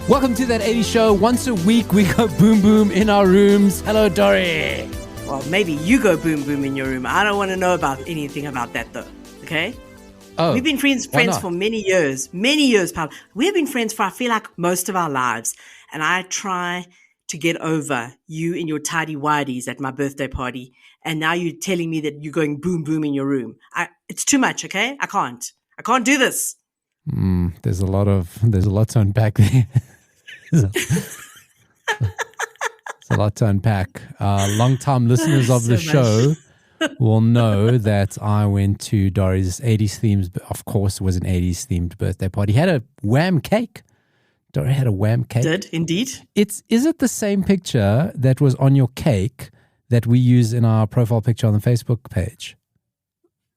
Welcome to That 80s Show. Once a week, we go boom boom in our rooms. Hello, Dori. Well, maybe you go boom boom in your room. I don't want to know about anything about that, though. Okay? Oh, we've been friends for many years, Paulo. We have been friends for, I feel like, most of our lives. And I try to get over you in your tidy whities at my birthday party. And now you're telling me that you're going boom boom in your room. It's too much, okay? I can't do this. There's a lot to unpack there. There's a lot to unpack. Long-time listeners of the show will know that I went to Dori's 80s themed, of course, it was an 80s themed birthday party. He had a wham cake. Dori had a wham cake. Did, indeed. Is it the same picture that was on your cake that we use in our profile picture on the Facebook page?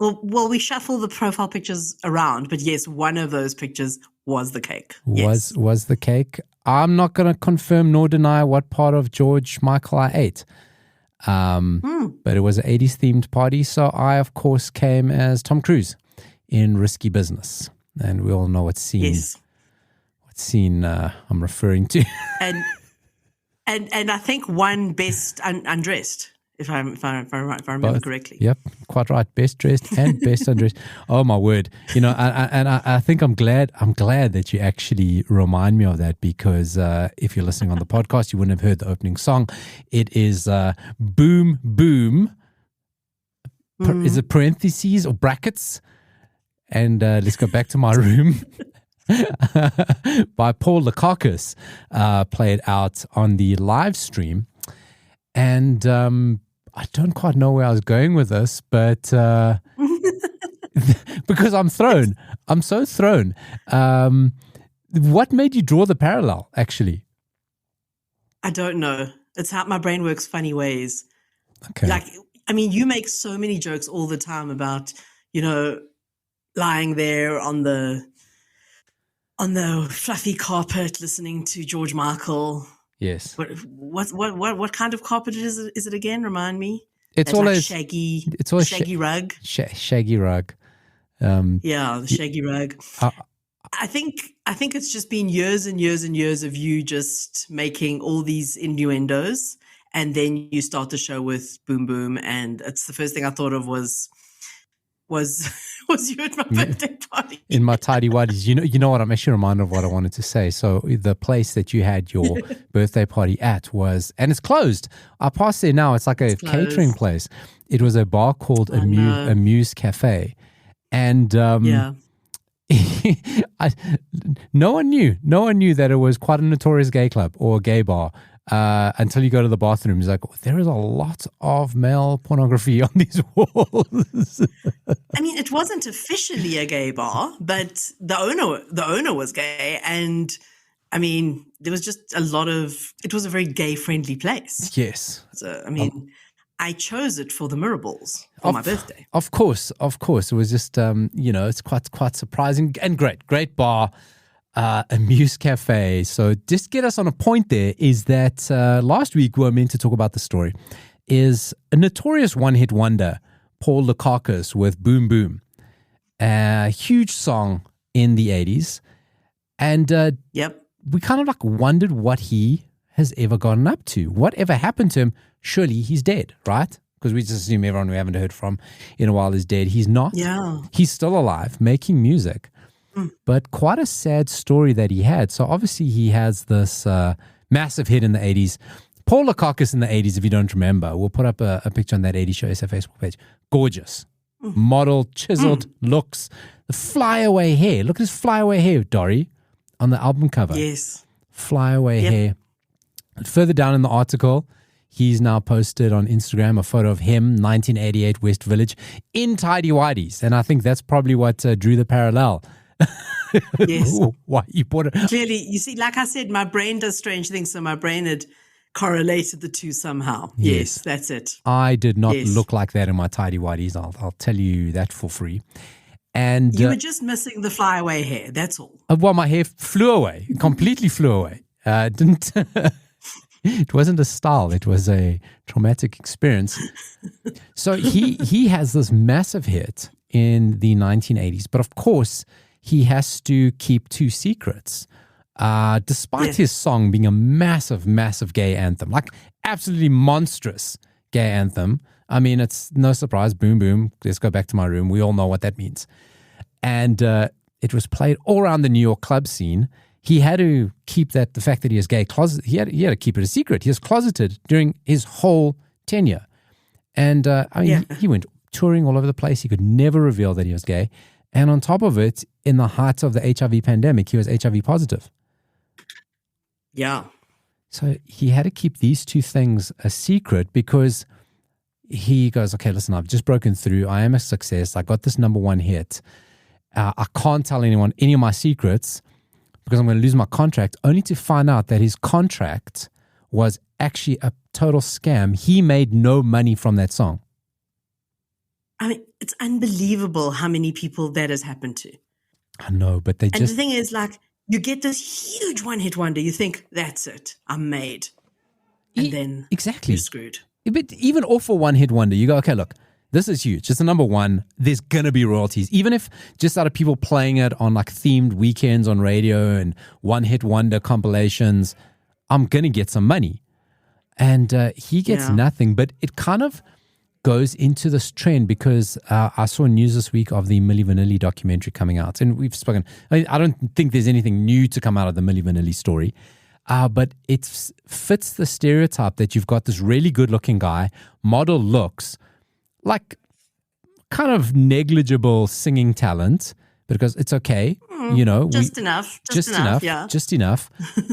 Well, we shuffle the profile pictures around, but yes, one of those pictures was the cake. Was the cake. I'm not going to confirm nor deny what part of George Michael I ate. But it was an 80s themed party, so I, of course, came as Tom Cruise in Risky Business. And we all know what scene I'm referring to. and I think one best undressed. If I remember correctly. Yep, quite right. Best dressed and best undressed. Oh my word! You know, I think I'm glad that you actually remind me of that, because if you're listening on the podcast, you wouldn't have heard the opening song. It is "Boom Boom." Is it parentheses or brackets? And let's go back to my room. By Paul Lekakis, played out on the live stream, and. I don't quite know where I was going with this, but because I'm thrown. I'm so thrown. What made you draw the parallel, actually? I don't know. It's how my brain works funny ways. Okay. Like, I mean, you make so many jokes all the time about, lying there on the fluffy carpet listening to George Michael. Yes. What kind of carpet is it again? Remind me. It's always like shaggy. It's always shaggy rug. Shaggy rug. The shaggy rug. I think it's just been years and years and years of you just making all these innuendos, and then you start the show with boom boom, and it's the first thing I thought of was you at my birthday party. In my tidy whities. You know what? I'm actually reminded of what I wanted to say. So the place that you had your birthday party at was, and it's closed. I passed there now. It's like a catering place. It was a bar called Amuse Cafe. And no one knew that it was quite a notorious gay club or a gay bar. Until you go to the bathroom, it's like, there is a lot of male pornography on these walls. I mean, it wasn't officially a gay bar, but the owner was gay, and I mean, there was just it was a very gay-friendly place. Yes. So, I mean, I chose it for the Miracles for my birthday. Of course. It was just, it's quite surprising and great bar. Amuse Cafe. So just get us on a point there is that last week we were meant to talk about the story is a notorious one-hit wonder, Paul Lekakis with Boom Boom. A huge song in the 80s. And we kind of like wondered what he has ever gotten up to. Whatever happened to him, surely he's dead, right? Because we just assume everyone we haven't heard from in a while is dead. He's not. Yeah. He's still alive, making music. But quite a sad story that he had. So obviously he has this massive hit in the 80s. Paul Lekakis in the 80s, if you don't remember, we'll put up a picture on that 80s Show SF Facebook page. Gorgeous. Model, chiseled looks. The flyaway hair. Look at his flyaway hair, Dori, on the album cover. Yes. Flyaway hair. Further down in the article, he's now posted on Instagram a photo of him, 1988 West Village, in tidy whities. And I think that's probably what drew the parallel. Yes. Why you bought it? Clearly, you see, like I said, my brain does strange things, so my brain had correlated the two somehow. Yes, that's it. I did not look like that in my tidy whities. I'll tell you that for free. And you were just missing the flyaway hair. That's all. Well, my hair flew away, completely flew away. Didn't. It wasn't a style. It was a traumatic experience. So he has this massive hit in the 1980s, but of course he has to keep two secrets. despite his song being a massive, massive gay anthem, like absolutely monstrous gay anthem. I mean, it's no surprise. Boom, boom. Let's go back to my room. We all know what that means. And it was played all around the New York club scene. He had to keep the fact that he is gay, he had to keep it a secret. He was closeted during his whole tenure. And he went touring all over the place. He could never reveal that he was gay. And on top of it, in the height of the HIV pandemic, he was HIV positive. Yeah. So he had to keep these two things a secret because he goes, okay, listen, I've just broken through. I am a success. I got this #1 hit. I can't tell anyone any of my secrets because I'm going to lose my contract, only to find out that his contract was actually a total scam. He made no money from that song. I mean, it's unbelievable how many people that has happened to. I know, but And the thing is, like, you get this huge one-hit wonder. You think, that's it, I'm made. And then exactly. You're screwed. But even off a one-hit wonder, you go, okay, look, this is huge. It's the #1. There's going to be royalties. Even if just out of people playing it on like themed weekends on radio and one-hit wonder compilations, I'm going to get some money. And he gets nothing. But it kind of goes into this trend because I saw news this week of the Milli Vanilli documentary coming out. And we've spoken, I don't think there's anything new to come out of the Milli Vanilli story. But it fits the stereotype that you've got this really good-looking guy, model looks, like kind of negligible singing talent, because it's okay, Just enough.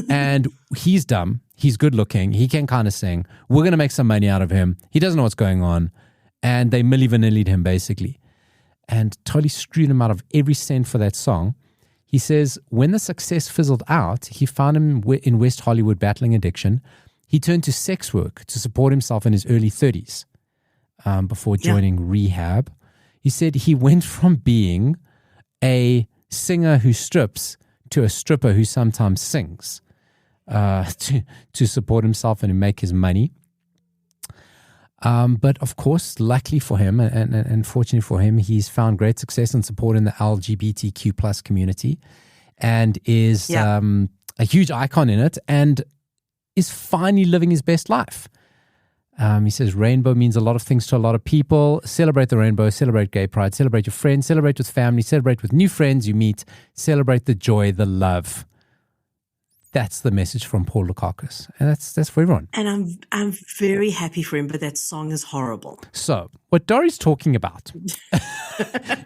And he's dumb. He's good-looking. He can kind of sing. We're going to make some money out of him. He doesn't know what's going on. And they Milli Vanilli'd him, basically, and totally screwed him out of every cent for that song. He says when the success fizzled out, he found him in West Hollywood battling addiction. He turned to sex work to support himself in his early 30s before joining rehab. He said he went from being a singer who strips to a stripper who sometimes sings to support himself and to make his money. But of course, luckily for him and fortunately for him, he's found great success and support in the LGBTQ plus community and is a huge icon in it and is finally living his best life. He says rainbow means a lot of things to a lot of people. Celebrate the rainbow, celebrate gay pride, celebrate your friends, celebrate with family, celebrate with new friends you meet, celebrate the joy, the love. That's the message from Paul Lekakis. And that's for everyone. And I'm very happy for him, but that song is horrible. So, what Dori's talking about,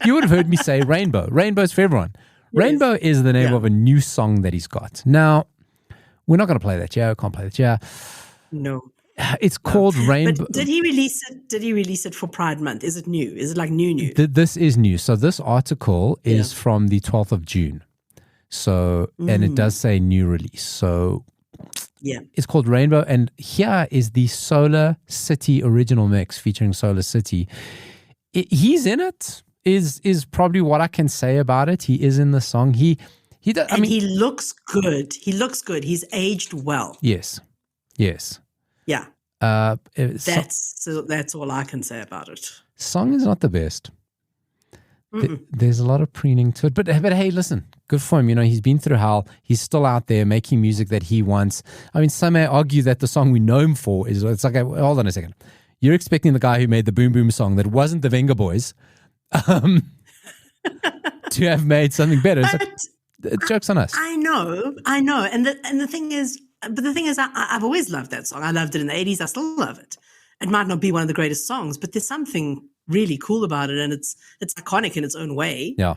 you would have heard me say rainbow. Rainbow's for everyone. Yes. Rainbow is the name of a new song that he's got. Now, we're not going to play that, we can't play that, No. It's called Rainbow. But did he release it for Pride Month? Is it new? Is it like new? This is new. So this article is from the 12th of June. So, and it does say new release. So it's called Rainbow. And here is the Solar City original mix featuring Solar City. He's in it is probably what I can say about it. He is in the song. He does. I mean, he looks good. He's aged well. Yes. Yeah. That's all I can say about it. Song is not the best. There's a lot of preening to it. But hey, listen, good for him. He's been through hell. He's still out there making music that he wants. I mean, some may argue that the song we know him for it's like, hold on a second. You're expecting the guy who made the Boom Boom song that wasn't the Venga Boys to have made something better. Joke's on us. I know. And the thing is, I've always loved that song. I loved it in the 80s. I still love it. It might not be one of the greatest songs, but there's something really cool about it, and it's iconic in its own way. Yeah.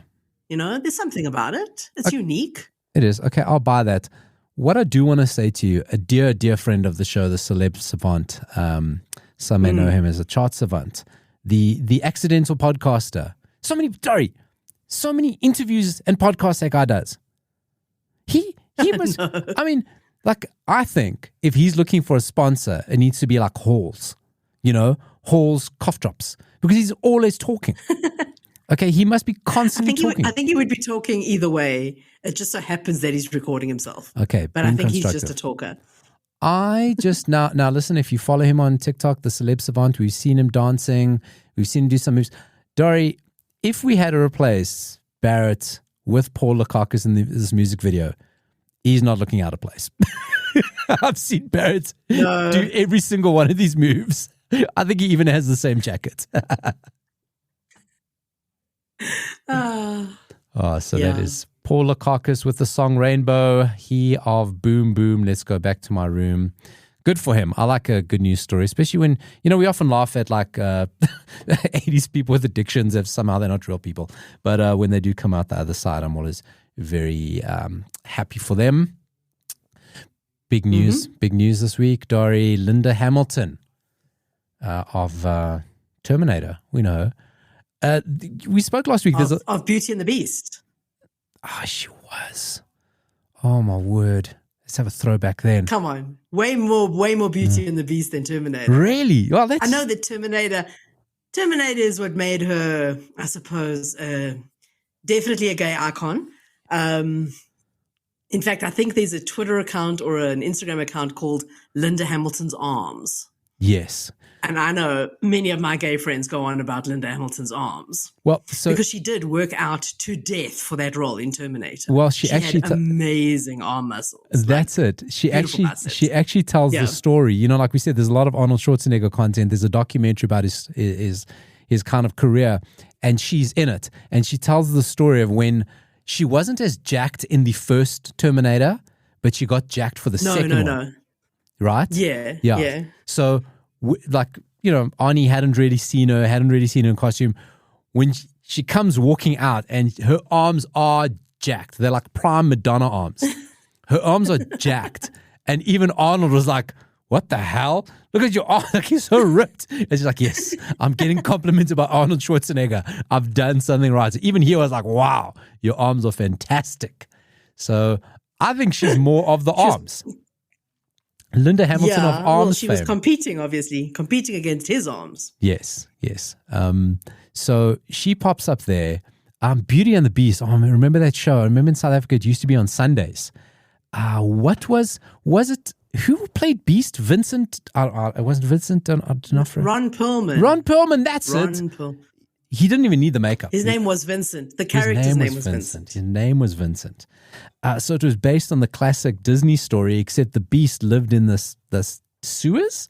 There's something about it. It's unique. It is. Okay, I'll buy that. What I do want to say to you, a dear friend of the show, the celeb savant, some may know him as a chart savant, the accidental podcaster. So many interviews and podcasts that guy does. He must, I mean, like, I think if he's looking for a sponsor, it needs to be like Halls, Halls cough drops, because he's always talking. Okay, he must be constantly talking. I think he would be talking either way. It just so happens that he's recording himself. Okay, but I think he's just a talker. I just now listen, if you follow him on TikTok, the Celeb Savant, we've seen him dancing, we've seen him do some moves. Dori, if we had to replace Barrett with Paul Lekakis in this music video, he's not looking out of place. I've seen Barrett No. do every single one of these moves. I think he even has the same jacket. So that is Paul Lekakis with the song Rainbow. He of Boom Boom, Let's Go Back to My Room. Good for him. I like a good news story, especially when, we often laugh at 80s people with addictions if somehow they're not real people. But when they do come out the other side, I'm always very happy for them. Big news this week, Dori. Linda Hamilton of Terminator, we know. We spoke last week. Of Beauty and the Beast. She was. Oh, my word. Let's have a throwback then. Come on. Way more Beauty and the Beast than Terminator. Really? Well, I know that Terminator is what made her, I suppose, definitely a gay icon. In fact, I think there's a Twitter account or an Instagram account called Linda Hamilton's Arms. Yes. And I know many of my gay friends go on about Linda Hamilton's arms. Well, because she did work out to death for that role in Terminator. Well, she actually had amazing arm muscles. That's it. She actually tells the story. Like we said, there's a lot of Arnold Schwarzenegger content. There's a documentary about his kind of career, and she's in it. And she tells the story of when she wasn't as jacked in the first Terminator, but she got jacked for the second one. No. Right? Yeah. So, Arnie hadn't really seen her in costume. When she comes walking out and her arms are jacked. They're like prime Madonna arms. Her arms are jacked. And even Arnold was like, what the hell? Look at your arm. Like, he's so ripped. And she's like, yes, I'm getting complimented by Arnold Schwarzenegger. I've done something right. So even he was like, wow, your arms are fantastic. So I think she's more of the arms. Linda Hamilton of arms she fame. was competing against his arms. Yes. So she pops up there. Beauty and the Beast. Oh, I remember that show. I remember in South Africa it used to be on Sundays. What was it? Who played Beast? Vincent? It wasn't Vincent D'Onofrio. Ron Perlman. Ron Perlman. That's it. He didn't even need the makeup. His name was Vincent. The character's name was Vincent. His name was Vincent. So it was based on the classic Disney story, except the Beast lived in the sewers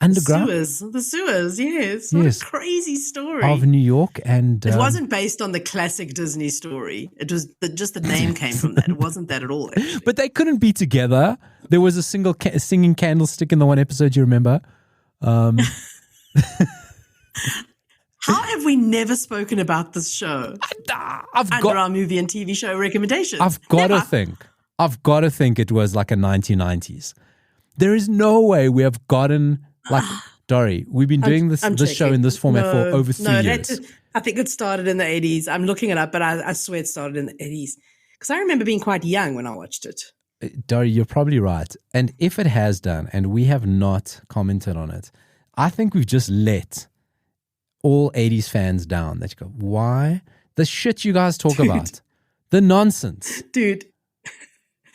underground. The sewers, yes. What a crazy story. Of New York. And it wasn't based on the classic Disney story. It was just the name came from that. It wasn't that at all, actually. But they couldn't be together. There was a single singing candlestick in the one episode, you remember? How have we never spoken about this show under our movie and TV show recommendations? I've got to think it was like a 1990s. There is no way we have gotten, Dori, we've been doing this show in this format for over 3 years. I think it started in the 80s. I'm looking it up, but I swear it started in the 80s. Because I remember being quite young when I watched it. Dori, you're probably right. And if it has done, and we have not commented on it, I think we've just let all 80s fans down. That you go, why? The shit you guys talk about. The nonsense. Dude,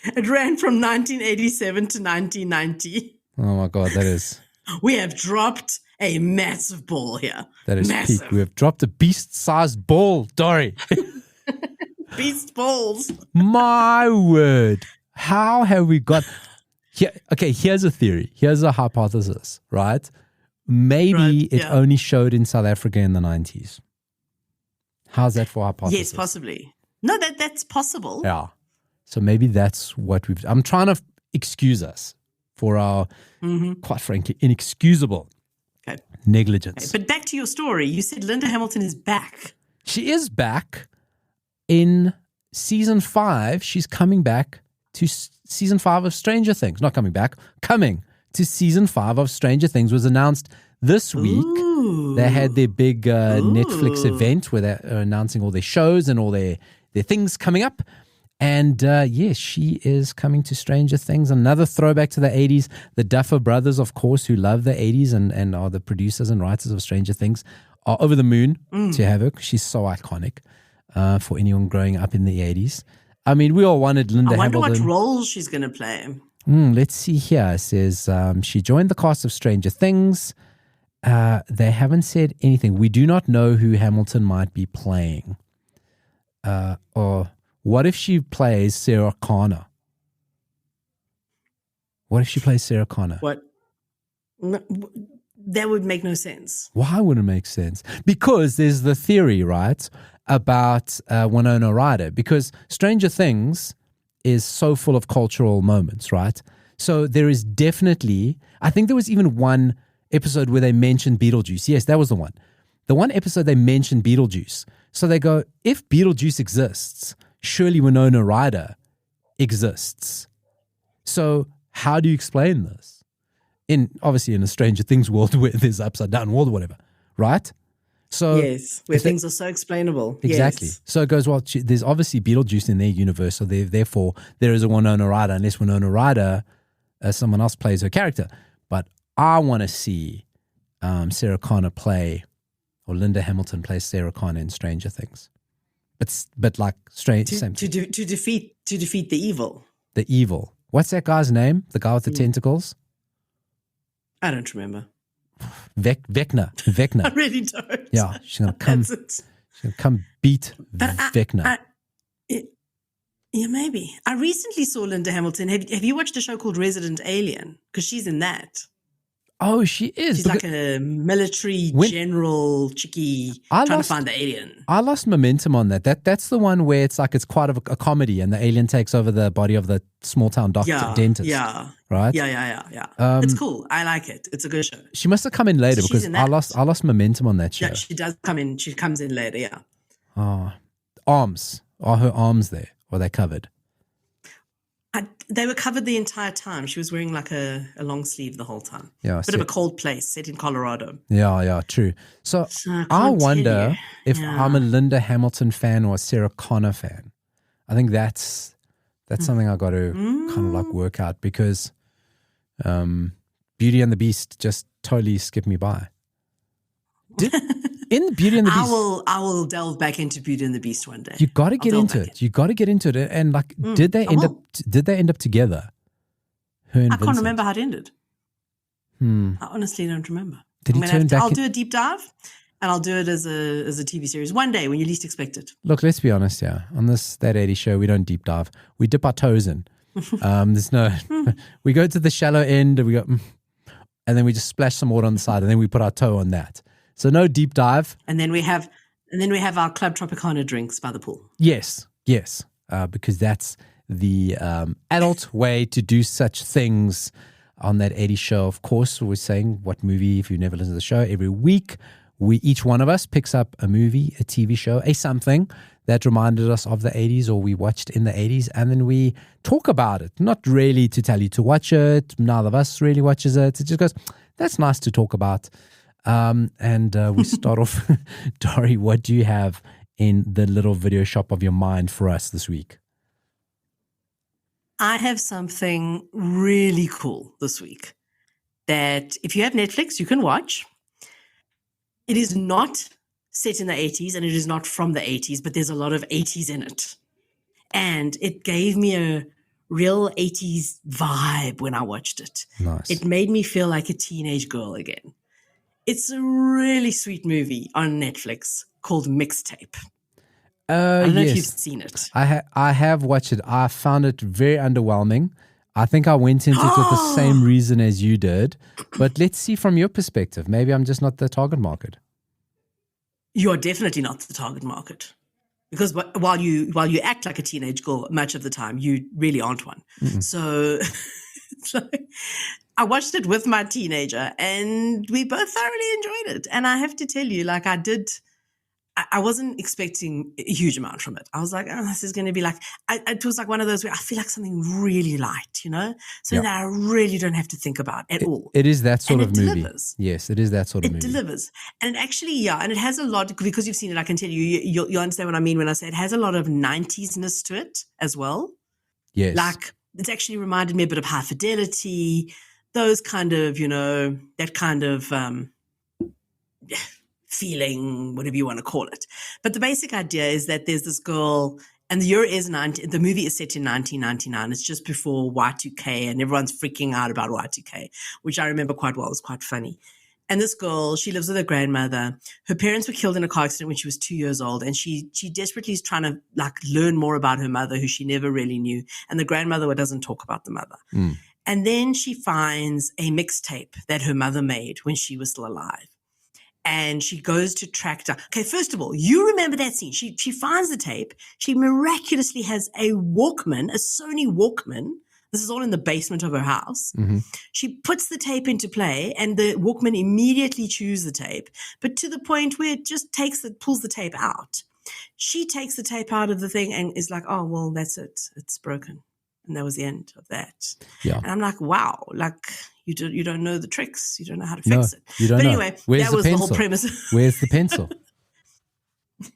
it ran from 1987 to 1990. Oh my God, that is... We have dropped a massive ball here. That is peak. We have dropped a beast-sized ball, Dori. Beast balls. My word. How have we got... here's a theory. Here's a hypothesis, right? Maybe it only showed in South Africa in the 90s. How's that for hypothesis? Yes, possibly. No, that's possible. Yeah. So maybe that's what we've... I'm trying to excuse us for our, quite frankly, inexcusable negligence. Okay. But back to your story. You said Linda Hamilton is back. She is back in season 5. She's coming back to season 5 of Stranger Things. Not coming back. Coming to season 5 of Stranger Things was announced this week. Ooh. They had their big Netflix event where they're announcing all their shows and all their things coming up. And yes, she is coming to Stranger Things. Another throwback to the 80s. The Duffer Brothers, of course, who love the 80s and are the producers and writers of Stranger Things, are over the moon to have her. She's so iconic for anyone growing up in the 80s. I mean, we all wanted Linda Hamilton. I wonder what role she's going to play. Let's see here. It says she joined the cast of Stranger Things. They haven't said anything. We do not know who Hamilton might be playing. Or what if she plays Sarah Connor? What if she plays Sarah Connor? What? That would make no sense. Why would it make sense? Because there's the theory, right, about Winona Ryder. Because Stranger Things is so full of cultural moments, right? So there is definitely, I think there was even one episode where they mentioned Beetlejuice. Yes, that was the one. The one episode they mentioned Beetlejuice. So they go, if Beetlejuice exists, surely Winona Ryder exists. So how do you explain this? Obviously in a Stranger Things world where there's upside down world or whatever, right? So yes, where things are so explainable. Exactly. Yes. So it goes, well, there's obviously Beetlejuice in their universe, so therefore there is a Winona Ryder, unless Winona Ryder, someone else plays her character. But I want to see Sarah Connor play, or Linda Hamilton play Sarah Connor in Stranger Things. But like same to defeat the evil. The evil. What's that guy's name? The guy with the tentacles? I don't remember. Vecna. I really don't. Yeah, she's gonna come beat Vecna. Yeah, maybe. I recently saw Linda Hamilton. Have you watched a show called Resident Alien? Because she's in that. Oh, she is. She's like a military general chickie trying to find the alien. I lost momentum on that. That's the one where it's like it's quite of a comedy and the alien takes over the body of the small town dentist. Yeah. Right? Yeah. It's cool. I like it. It's a good show. She must have come in later because I lost momentum on that show. Yeah, she does come in. She comes in later, yeah. Oh. Arms. Are her arms there? Or are they covered? They were covered the entire time. She was wearing like a long sleeve the whole time. Yeah, Bit of a cold place, set in Colorado. Yeah, true. So I wonder if I'm a Linda Hamilton fan or a Sarah Connor fan. I think that's something I got to kind of like work out because Beauty and the Beast just totally skipped me by. In Beauty and the Beast, I will delve back into Beauty and the Beast one day. You got to get into it. You got to get into it. And like, did they end up together? Her and I can't remember how it ended. I honestly don't remember. Did he turn back? I'll do a deep dive, and I'll do it as a TV series one day when you least expect it. Look, let's be honest. Yeah, on That 80s show, we don't deep dive. We dip our toes in. There's no. We go to the shallow end. And we go, and then we just splash some water on the side, and then we put our toe on that. So no deep dive. And then we have our Club Tropicana drinks by the pool. Yes. Because that's the adult way to do such things on That 80s show. Of course, we're saying what movie, if you've never listened to the show, every week, each one of us picks up a movie, a TV show, a something that reminded us of the 80s or we watched in the 80s, and then we talk about it. Not really to tell you to watch it. None of us really watches it. It just goes, that's nice to talk about. And we start off, Dori, what do you have in the little video shop of your mind for us this week? I have something really cool this week that if you have Netflix, you can watch. It is not set in the 80s and it is not from the 80s, but there's a lot of 80s in it. And it gave me a real 80s vibe when I watched it. Nice. It made me feel like a teenage girl again. It's a really sweet movie on Netflix called Mixtape. I don't know if you've seen it. I have watched it. I found it very underwhelming. I think I went into it with the same reason as you did. But let's see from your perspective. Maybe I'm just not the target market. You're definitely not the target market. Because while you act like a teenage girl much of the time, you really aren't one. Mm-hmm. So I watched it with my teenager and we both thoroughly enjoyed it. And I have to tell you, like I wasn't expecting a huge amount from it. I was like, oh, this is going to be like, it was like one of those where I feel like something really light, something that I really don't have to think about at all. It is that sort of movie. Delivers. Yes, it is that sort of movie. It delivers. And it actually, and it has a lot, because you've seen it, I can tell you'll understand what I mean when I say it has a lot of 90s-ness to it as well. Yes. Like, it's actually reminded me a bit of High Fidelity, those kind of, that kind of feeling, whatever you want to call it. But the basic idea is that there's this girl, and the movie is set in 1999. It's just before Y2K, and everyone's freaking out about Y2K, which I remember quite well. It was quite funny. And this girl, she lives with her grandmother. Her parents were killed in a car accident when she was 2 years old, and she desperately is trying to like learn more about her mother, who she never really knew. And the grandmother doesn't talk about the mother. And then she finds a mixtape that her mother made when she was still alive. And she goes to track down. Okay, first of all, you remember that scene. She finds the tape. She miraculously has a Walkman, a Sony Walkman. This is all in the basement of her house. Mm-hmm. She puts the tape into play and the Walkman immediately chews the tape, but to the point where it just pulls the tape out. She takes the tape out of the thing and is like, oh, well, that's it. It's broken. And that was the end of that. Yeah. And I'm like, wow, like you don't know the tricks. You don't know how to fix it. You don't but know. Anyway, Where's that was pencil? the whole premise. Where's the pencil?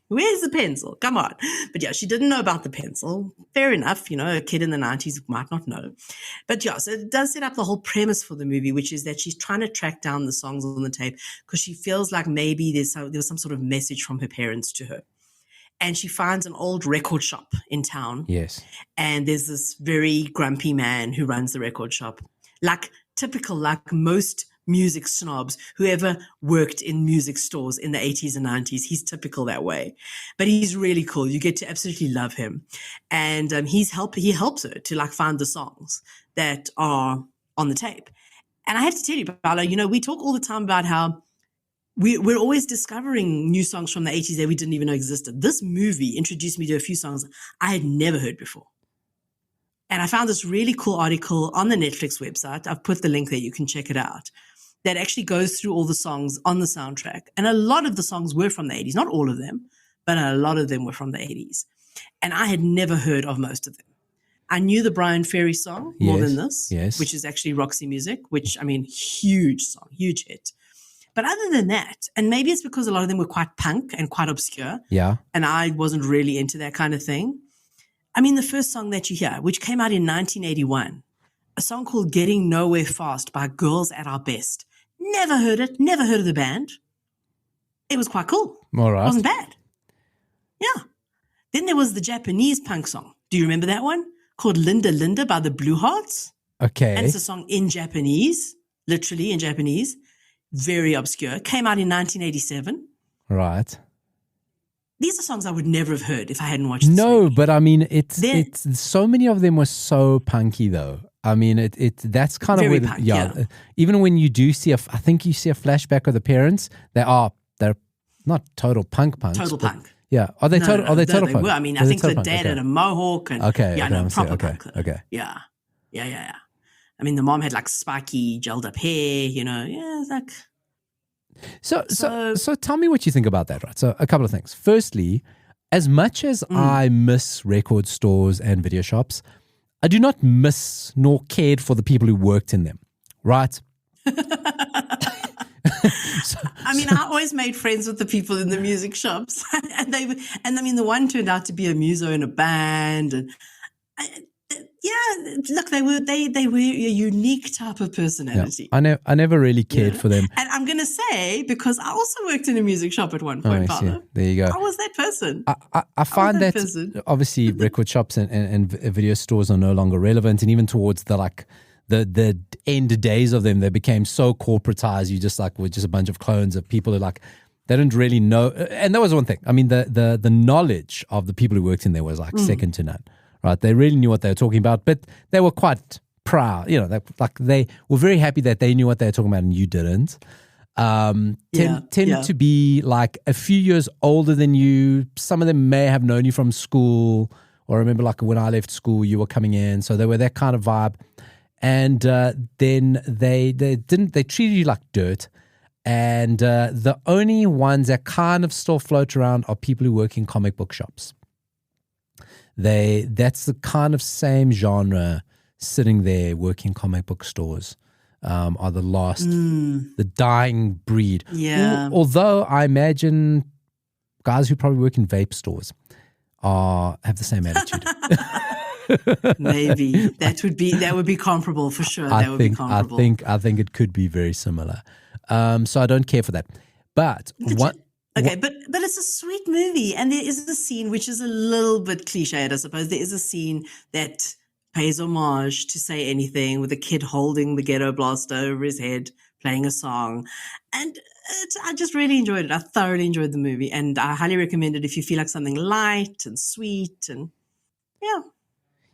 Where's the pencil? Come on. But yeah, she didn't know about the pencil. Fair enough. A kid in the 90s might not know. But yeah, so it does set up the whole premise for the movie, which is that she's trying to track down the songs on the tape because she feels like maybe there was some sort of message from her parents to her. And she finds an old record shop in town. Yes. And there's this very grumpy man who runs the record shop. Like most music snobs, whoever worked in music stores in the 80s and 90s, he's typical that way. But he's really cool. You get to absolutely love him. And he helps her to like find the songs that are on the tape. And I have to tell you, Paolo, we talk all the time about how we're always discovering new songs from the 80s that we didn't even know existed. This movie introduced me to a few songs I had never heard before. And I found this really cool article on the Netflix website. I've put the link there. You can check it out. That actually goes through all the songs on the soundtrack. And a lot of the songs were from the 80s. Not all of them, but a lot of them were from the 80s. And I had never heard of most of them. I knew the Brian Ferry song more than this, which is actually Roxy Music, which, huge song, huge hit. But other than that, and maybe it's because a lot of them were quite punk and quite obscure. Yeah. And I wasn't really into that kind of thing. The first song that you hear, which came out in 1981, a song called Getting Nowhere Fast by Girls at Our Best. Never heard it. Never heard of the band. It was quite cool. All right. It wasn't bad. Yeah. Then there was the Japanese punk song. Do you remember that one? Called Linda Linda by the Blue Hearts. Okay. And it's a song in Japanese, literally in Japanese. Very obscure. Came out in 1987. Right. These are songs I would never have heard if I hadn't watched this No, movie. but it's so many of them were so punky though. That's kind of Very where punk, yeah. Even when you do see I think you see a flashback of the parents, they're not total punk. Total punk. Yeah. Are they total? No, are they total they punk? were. I think the dad had a mohawk and proper punk. Okay. Yeah. The mom had like spiky gelled up hair, it's like. So tell me what you think about that, right? So a couple of things. Firstly, as much as I miss record stores and video shops, I do not miss nor cared for the people who worked in them, right? I always made friends with the people in the music shops, and the one turned out to be a muso in a band, and look, they were a unique type of personality. Yeah. I never really cared for them, and I'm gonna say because I also worked in a music shop at one point. Paolo. There you go. I was that person. I find that obviously record shops and video stores are no longer relevant, and even towards the end days of them, they became so corporatized. You just were just a bunch of clones of people who they didn't really know. And that was one thing. The knowledge of the people who worked in there was second to none. Right? They really knew what they were talking about, but they were quite proud. They were very happy that they knew what they were talking about and you didn't. Tend to be a few years older than you. Some of them may have known you from school, or I remember when I left school, you were coming in. So they were that kind of vibe. And then they treated you like dirt. And the only ones that kind of still float around are people who work in comic book shops. That's the kind of same genre sitting there working comic book stores are the last, the dying breed. Yeah. Although I imagine guys who probably work in vape stores have the same attitude. Maybe that would be comparable for sure. I think it could be very similar. So I don't care for that. But it's a sweet movie, and there is a scene which is a little bit cliched, I suppose. There is a scene that pays homage to Say Anything with a kid holding the ghetto blaster over his head, playing a song, and I just really enjoyed it. I thoroughly enjoyed the movie, and I highly recommend it if you feel like something light and sweet and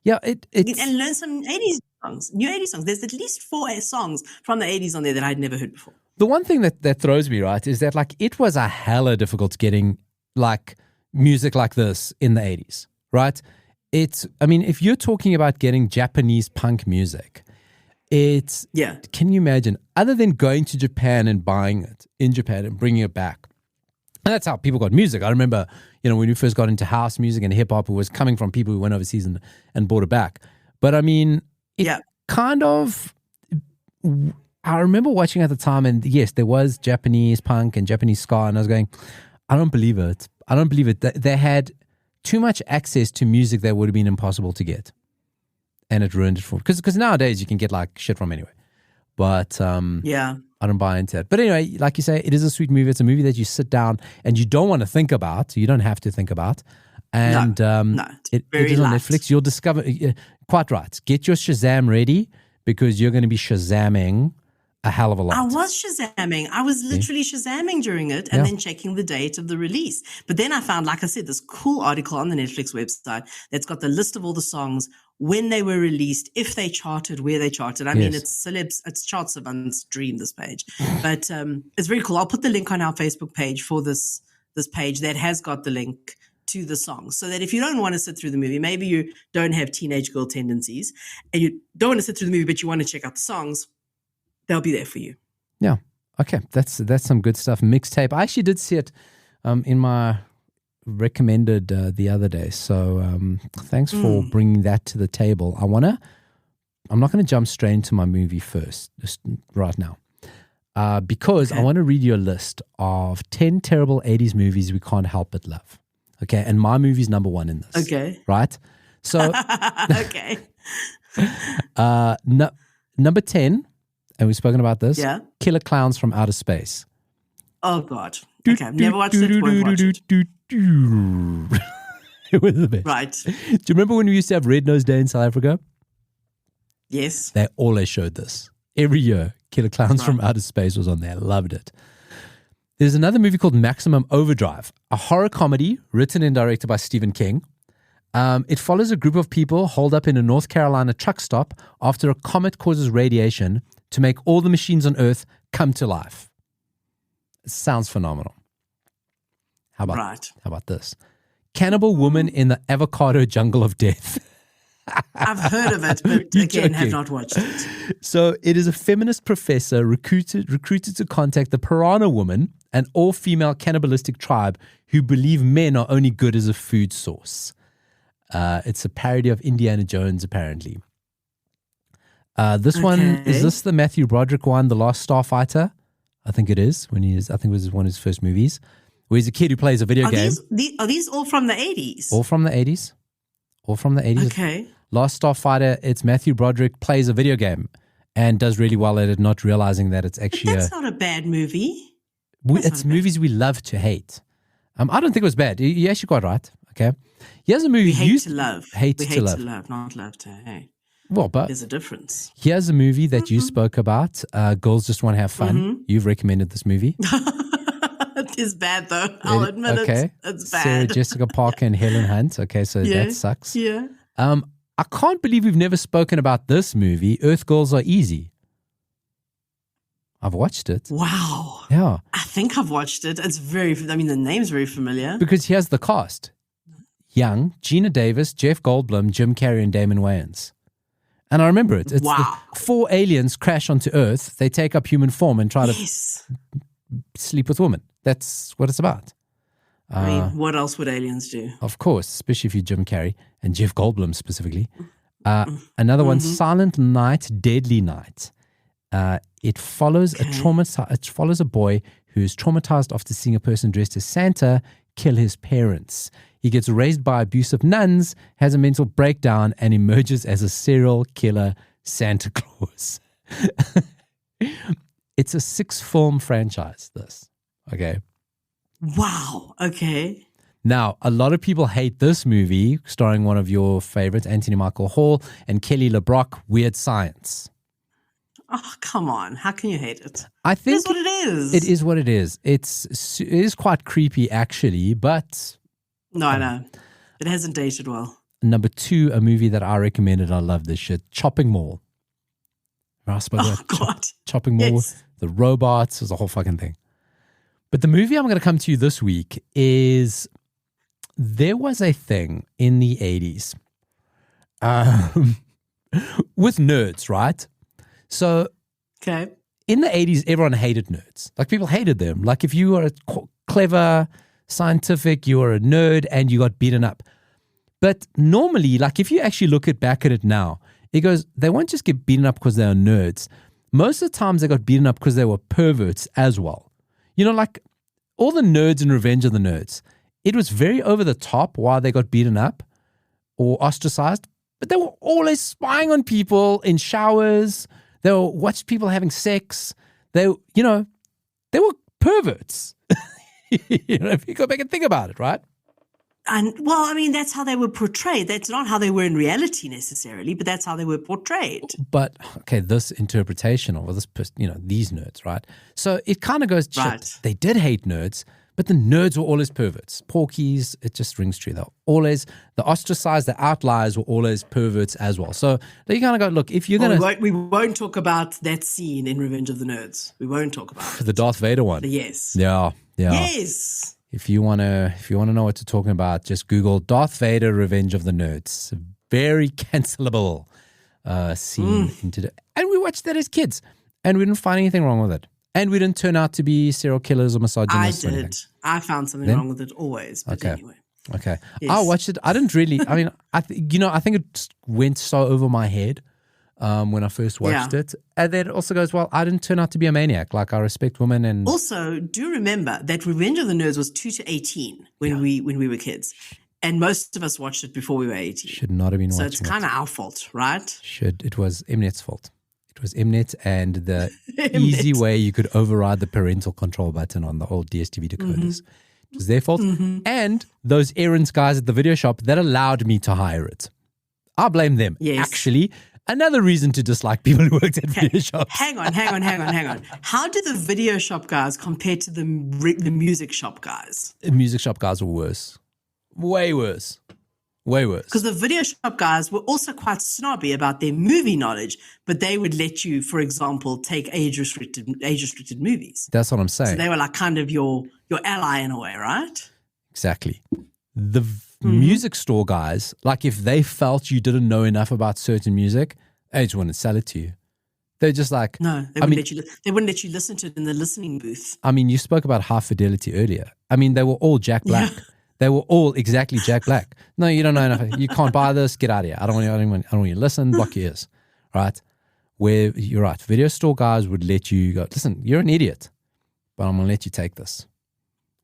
and learn some 80s songs. New 80s songs. There's at least 4 songs from the 80s on there that I'd never heard before. The one thing that throws me, right, is that like it was a hella difficult getting like music like this in the 80s, right? I mean, if you're talking about getting Japanese punk music, can you imagine, other than going to Japan and buying it in Japan and bringing it back? And that's how people got music. I remember, when we first got into house music and hip hop, it was coming from people who went overseas and bought it back. But I mean, kind of, I remember watching at the time, and yes, there was Japanese punk and Japanese ska, and I was going, I don't believe it. I don't believe it. They had too much access to music that would have been impossible to get. And it ruined it for, because nowadays you can get like shit from anywhere. But I don't buy into it. But anyway, like you say, it is a sweet movie. It's a movie that you sit down and you don't want to think about. You don't have to think about. And it is on Netflix. You'll discover, quite right. Get your Shazam ready because you're going to be Shazamming a hell of a lot. I was Shazamming. I was literally Shazamming during it and then checking the date of the release. But then I found, like I said, this cool article on the Netflix website that's got the list of all the songs, when they were released, if they charted, where they charted. I mean, it's celebs, it's chart savants' dream, this page. But it's very cool. I'll put the link on our Facebook page for this page that has got the link to the songs, so that if you don't want to sit through the movie, maybe you don't have teenage girl tendencies and you don't want to sit through the movie, but you want to check out the songs, they'll be there for you. Yeah. Okay. That's some good stuff. Mixtape. I actually did see it in my recommended the other day. So thanks for bringing that to the table. I'm not going to jump straight into my movie first, just right now, because I want to read you a list of 10 terrible 80s movies we can't help but love. Okay. And my movie's number 1 in this. Okay. Right? So, okay. Number 10, and we've spoken about this. Yeah. Killer Clowns from Outer Space. Oh, God. Okay. I've never watched it. Won't watch it. It was the best. Right. Do you remember when we used to have Red Nose Day in South Africa? Yes. They always showed this. Every year, Killer Clowns from Outer Space was on there. Loved it. There's another movie called Maximum Overdrive, a horror comedy written and directed by Stephen King. It follows a group of people holed up in a North Carolina truck stop after a comet causes radiation to make all the machines on Earth come to life. It sounds phenomenal. How about this? Cannibal Woman in the Avocado Jungle of Death. I've heard of it, but again, have not watched it. So it is a feminist professor recruited to contact the Piranha Woman, an all-female cannibalistic tribe who believe men are only good as a food source. It's a parody of Indiana Jones, apparently. This one, is this the Matthew Broderick one, The Last Starfighter? I think it is. I think it was one of his first movies, where he's a kid who plays a video game. Are these all from the 80s? All from the 80s. All from the 80s. Okay. Last Starfighter, it's Matthew Broderick plays a video game and does really well at it, not realizing that it's actually that's not a bad movie. It's movies we love to hate. I don't think it was bad. You're actually quite right. Okay. Here's a movie we hate to love. Hate we to hate love. to love, not love to hate. Well, but there's a difference. Here's a movie that you spoke about. Girls Just Want to Have Fun. You've recommended this movie. It is bad, though. I'll admit it. It's bad. Sarah Jessica Parker and Helen Hunt. Okay, so that sucks. Yeah. I can't believe we've never spoken about this movie, Earth Girls Are Easy. I've watched it. Wow. Yeah. I think I've watched it. The name's very familiar. Because here's the cast. Young, Gina Davis, Jeff Goldblum, Jim Carrey, and Damon Wayans. And I remember it. It's 4 aliens crash onto Earth. They take up human form and try to sleep with women. That's what it's about. I mean, what else would aliens do? Of course, especially if you're Jim Carrey and Jeff Goldblum specifically. Another one, Silent Night, Deadly Night. It follows a boy who's traumatized after seeing a person dressed as Santa kill his parents. He gets raised by abusive nuns, has a mental breakdown, and emerges as a serial killer Santa Claus. It's a 6-film franchise, this. Okay. Wow. Okay. Now, a lot of people hate this movie, starring one of your favorites, Anthony Michael Hall and Kelly LeBrock, Weird Science. Oh, come on. How can you hate it? I think it is what it is. It is what it is. It is quite creepy, actually, but... No, I know. It hasn't dated well. Number 2, a movie that I recommended. I love this shit. Chopping Mall. I spoke about God. chopping more, Yes. the robots, it was a whole fucking thing. But the movie I'm going to come to you this week is, there was a thing in the 80s with nerds, right? So Okay. in the 80s, everyone hated nerds. Like, people hated them. Like, if you were clever, scientific, you were a nerd and you got beaten up. But normally, like, if you actually look back at it now, it goes, they won't just get beaten up because they are nerds. Most of the times they got beaten up because they were perverts as well. You know, like all the nerds in Revenge of the Nerds, it was very over the top why they got beaten up or ostracized, but they were always spying on people in showers. They were watched people having sex. They were perverts. If you go back and think about it, right? And well, I mean, that's how they were portrayed. That's not how they were in reality necessarily, but that's how they were portrayed. But okay, this interpretation of this, these nerds, right? So it kind of goes, Right. shit, they did hate nerds, but the nerds were always perverts. Porkies, it just rings true. They're always the ostracized, the outliers were always perverts as well. So you kind of go, look, if you're gonna, We won't talk about that scene in Revenge of the Nerds. We won't talk about it. the Darth Vader one, But yes. yeah. Yes. If you wanna know what to talking about, just Google Darth Vader Revenge of the Nerds. A very cancelable scene and we watched that as kids, and we didn't find anything wrong with it, and we didn't turn out to be serial killers or misogynists. I or anything. did. I found something wrong with it always. But anyway. Okay. Yes. I watched it. I didn't really. I mean, I think it just went so over my head when I first watched it, and then it also goes, well, I didn't turn out to be a maniac. Like, I respect women, and Also, do remember that Revenge of the Nerds was 2 to 18 when we were kids, and most of us watched it before we were 18. should not have been So watching. it's kind of our fault, right? It was Mnet's fault. It was Mnet and the easy way you could override the parental control button on the old DSTV decoders. It was their fault. And those errands guys at the video shop that allowed me to hire it. I blame them. Yes. Actually, another reason to dislike people who worked at video shops. Hang on. How do the video shop guys compare to the music shop guys? The music shop guys were worse. Way worse. Because the video shop guys were also quite snobby about their movie knowledge, but they would let you, for example, take age-restricted movies. That's what I'm saying. So they were like kind of your ally in a way, right? Exactly. The music store guys, like, if they felt you didn't know enough about certain music, they just wouldn't sell it to you. They're just like, No, they wouldn't let you listen to it in the listening booth. I mean, you spoke about High Fidelity earlier. I mean, they were all Jack Black. Yeah. They were all exactly Jack Black. No, you don't know enough. You can't buy this. Get out of here. I don't want you to listen. Block your ears. Right? Where you're right. Video store guys would let you go, listen, you're an idiot, but I'm going to let you take this.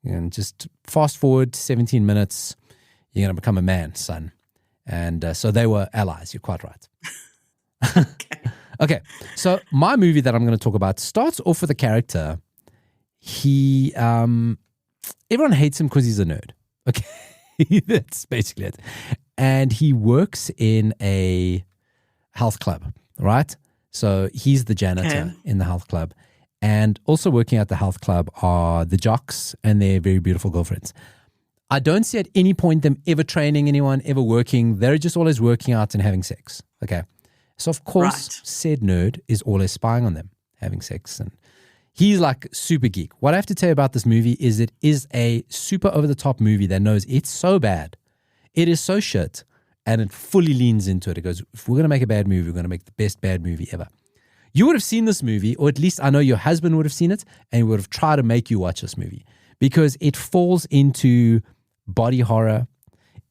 And just fast forward 17 minutes, you're going to become a man, son. And so they were allies. You're quite right. Okay. So my movie that I'm going to talk about starts off with a character. He, everyone hates him because he's a nerd. Okay. That's basically it. And he works in a health club, right? So he's the janitor in the health club. And also working at the health club are the jocks and their very beautiful girlfriends. I don't see at any point them ever training anyone, ever working. They're just always working out and having sex. Okay. So of course, said nerd is always spying on them, having sex. And he's like super geek. What I have to tell you about this movie is it is a super over-the-top movie that knows it's so bad. It is so shit. And it fully leans into it. It goes, if we're going to make a bad movie, we're going to make the best bad movie ever. You would have seen this movie, or at least I know your husband would have seen it, and he would have tried to make you watch this movie because it falls into body horror.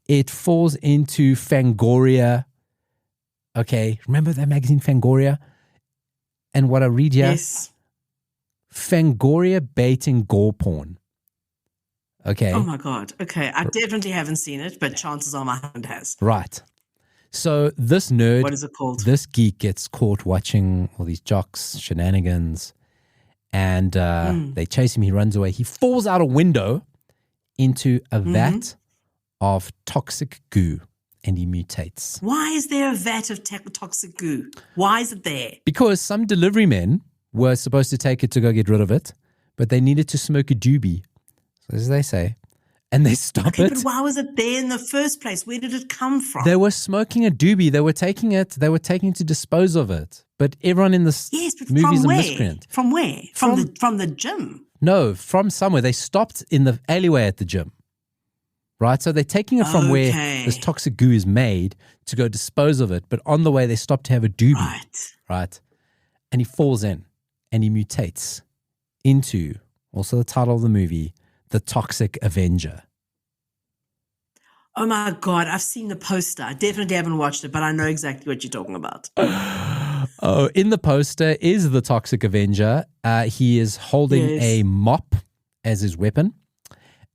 It falls into Fangoria. Okay, remember that magazine Fangoria? And what I read here? Yes. Fangoria baiting gore porn. Okay. Oh my God. Okay. I definitely haven't seen it, but chances are my husband has. Right. So this nerd, What is it called? this geek gets caught watching all these jocks shenanigans, and they chase him. He runs away. He falls out a window into a vat of toxic goo, and he mutates. Why is there a vat of toxic goo? Why is it there? Because some delivery men were supposed to take it to go get rid of it, but they needed to smoke a doobie, so as they say, and they stop Okay, it. but why was it there in the first place? Where did it come from? They were smoking a doobie. They were taking it to dispose of it. But everyone in this movie is a miscreant. From where? From the gym? No, from somewhere. They stopped in the alleyway at the gym. Right? So they're taking it from where this toxic goo is made to go dispose of it. But on the way, they stop to have a doobie. Right? And he falls in and he mutates into, also the title of the movie, The Toxic Avenger. Oh my God, I've seen the poster. I definitely haven't watched it, but I know exactly what you're talking about. Oh, in the poster is the Toxic Avenger. He is holding a mop as his weapon.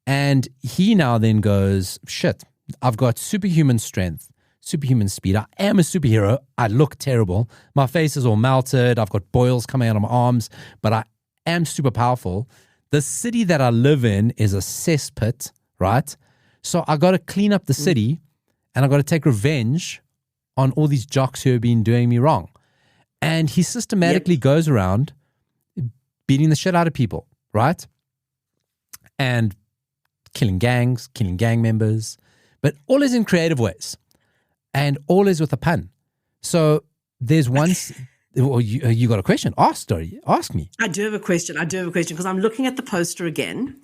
And he now then goes, shit, I've got superhuman strength, superhuman speed. I am a superhero. I look terrible. My face is all melted. I've got boils coming out of my arms, but I am super powerful. The city that I live in is a cesspit, right? So I got to clean up the city and I got to take revenge on all these jocks who have been doing me wrong. And he systematically goes around beating the shit out of people, right? And killing gangs, killing gang members, but all is in creative ways and all is with a pun. So there's one, well, you got a question? Ask me. I do have a question because I'm looking at the poster again.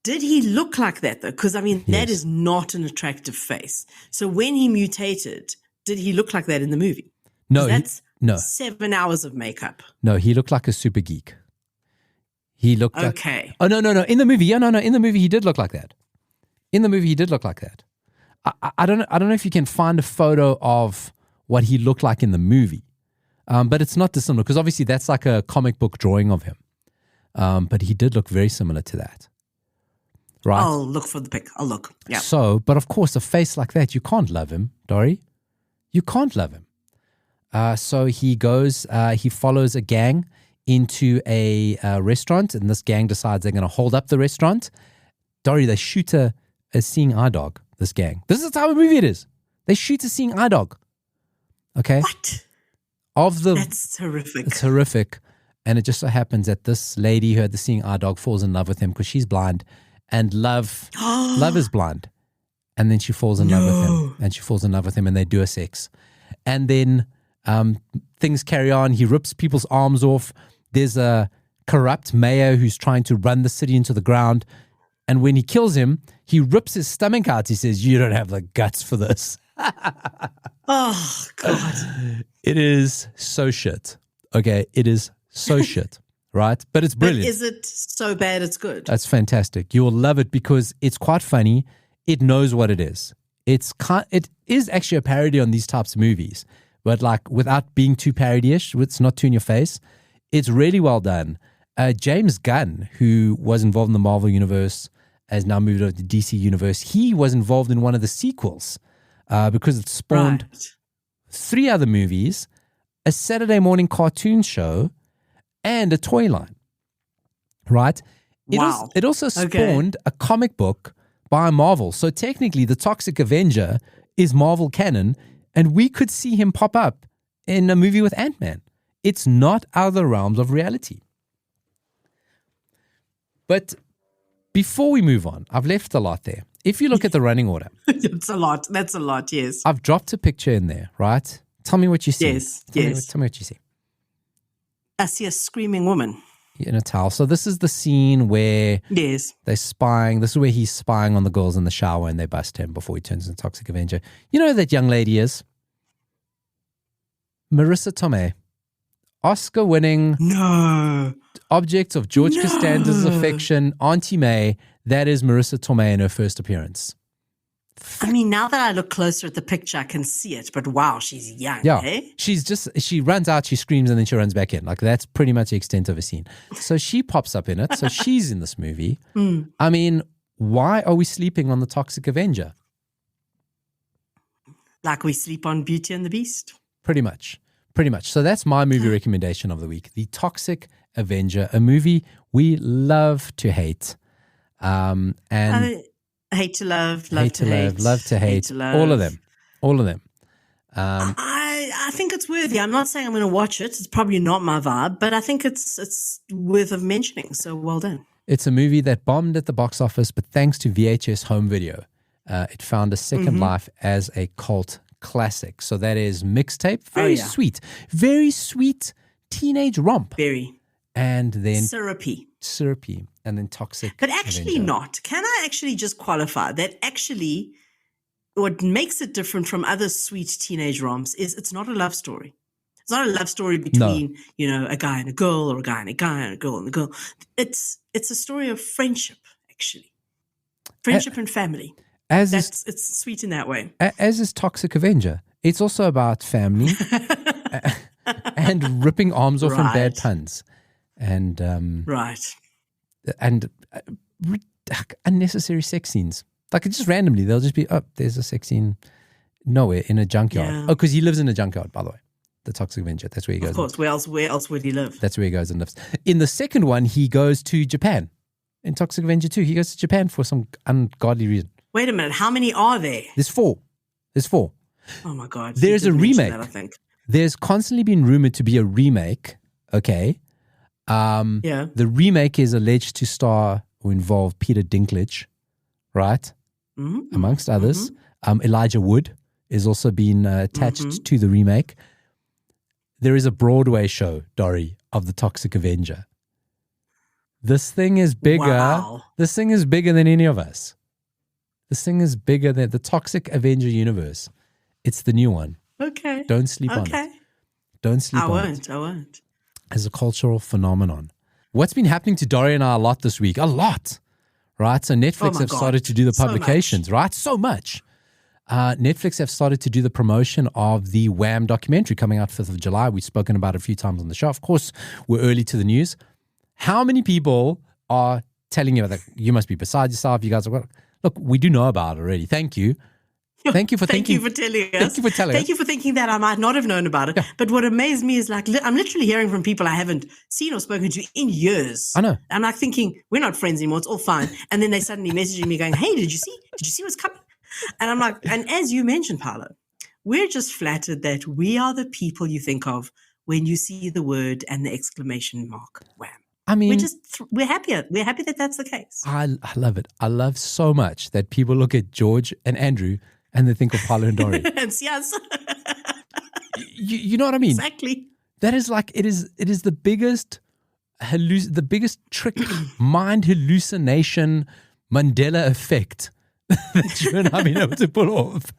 Did he look like that though? Because I mean, that is not an attractive face. So when he mutated, did he look like that in the movie? No, that's 7 hours of makeup. No, he looked like a super geek. He looked like... Oh, no. In the movie, in the movie, he did look like that. I don't know if you can find a photo of what he looked like in the movie. But it's not dissimilar because obviously that's like a comic book drawing of him. But he did look very similar to that. Right? I'll look for the pic. I'll look. Yeah. So, but of course, a face like that, you can't love him, Dori. You can't love him. So he goes, he follows a gang into a restaurant, and this gang decides they're going to hold up the restaurant. Dori, they shoot a seeing eye dog, this gang. This is the type of movie it is. They shoot a seeing eye dog. Okay? What? That's horrific. It's horrific. And it just so happens that this lady who had the seeing eye dog falls in love with him because she's blind. And love is blind. And then she falls in love with him. And she falls in love with him and they do a sex. And then things carry on. He rips people's arms off. There's a corrupt mayor who's trying to run the city into the ground. And when he kills him, he rips his stomach out. He says, "You don't have the guts for this." Oh, God. It is so shit. Okay, it is so shit, right? But it's brilliant. But is it so bad it's good? That's fantastic. You will love it because it's quite funny. It knows what it is. It is actually a parody on these types of movies, but like without being too parody-ish, it's not too in your face. It's really well done. James Gunn, who was involved in the Marvel Universe, has now moved over to DC Universe. He was involved in one of the sequels because it spawned 3 other movies, a Saturday morning cartoon show, and a toy line. Right? Wow. It also spawned a comic book by Marvel. So technically, the Toxic Avenger is Marvel canon, and we could see him pop up in a movie with Ant-Man. It's not out of the realms of reality. But before we move on, I've left a lot there. If you look at the running order. It's a lot. That's a lot, yes. I've dropped a picture in there, right? Tell me what you see. Yes, Tell me what you see. I see a screaming woman. In a towel. So this is the scene where they're spying. This is where he's spying on the girls in the shower and they bust him before he turns into Toxic Avenger. You know who that young lady is? Marisa Tomei. Oscar-winning object of George Costanza's affection, Auntie May. That is Marisa Tomei in her first appearance. I mean, now that I look closer at the picture, I can see it. But wow, she's young, yeah. Eh? She runs out, she screams, and then she runs back in. Like, that's pretty much the extent of a scene. So she pops up in it. So she's in this movie. I mean, why are we sleeping on the Toxic Avenger? Like we sleep on Beauty and the Beast? Pretty much. So that's my movie recommendation of the week. The Toxic Avenger, a movie we love to hate. And hate to love, love to hate. Love to hate. All of them. I think it's worthy. I'm not saying I'm going to watch it. It's probably not my vibe, but I think it's worth of mentioning. So well done. It's a movie that bombed at the box office, but thanks to VHS home video, it found a second life as a cult classic. So that is Mixtape. Very sweet teenage romp. Very. And then syrupy, and then Toxic. But actually Avenger. not. Can I actually just qualify that actually what makes it different from other sweet teenage romps is it's not a love story. It's not a love story between, a guy and a girl, or a guy and a guy and a girl and a girl. It's a story of friendship, actually. Friendship and family. It's sweet in that way. As is Toxic Avenger. It's also about family and ripping arms off and bad puns. And unnecessary sex scenes. Like, it's just randomly, they'll just be, there's a sex scene nowhere in a junkyard. Yeah. Oh, because he lives in a junkyard, by the way. The Toxic Avenger. That's where he goes. Of course. Where else would he live? That's where he goes and lives. In the second one, he goes to Japan. In Toxic Avenger 2, he goes to Japan for some ungodly reason. Wait a minute. How many are there? There's four. Oh my God. There's a remake. That, I think. There's constantly been rumored to be a remake. Okay. The remake is alleged to star or involve Peter Dinklage, right? Mm-hmm. Amongst others. Mm-hmm. Elijah Wood is also been attached to the remake. There is a Broadway show, Dori, of the Toxic Avenger. This thing is bigger. Wow. This thing is bigger than any of us. This thing is bigger than the Toxic Avenger universe. It's the new one. Okay. Don't sleep on it. Don't sleep on it. I won't. As a cultural phenomenon. What's been happening to Dori and I a lot this week? A lot. Right? So Netflix have started to do the publications, right? So much. Netflix have started to do the promotion of the Wham documentary coming out 5th of July. We've spoken about it a few times on the show. Of course, we're early to the news. How many people are telling you that you must be beside yourself? You guys are, look, we do know about it already. Thank you. Thank you for telling us. Thank you for thinking that I might not have known about it. Yeah. But what amazed me is, like, I'm literally hearing from people I haven't seen or spoken to in years. I know. I'm like thinking, we're not friends anymore. It's all fine. And then they suddenly messaging me going, hey, did you see what's coming? And I'm like, and as you mentioned, Paulo, we're just flattered that we are the people you think of when you see the word and the exclamation mark, Wham. I mean, we're happier. We're happy that that's the case. I love it. I love so much that people look at George and Andrew and they think of Paulo and Dori. And see us. you know what I mean? Exactly. That is like, it is the biggest trick, mind hallucination, Mandela effect that you and I have been able to pull off.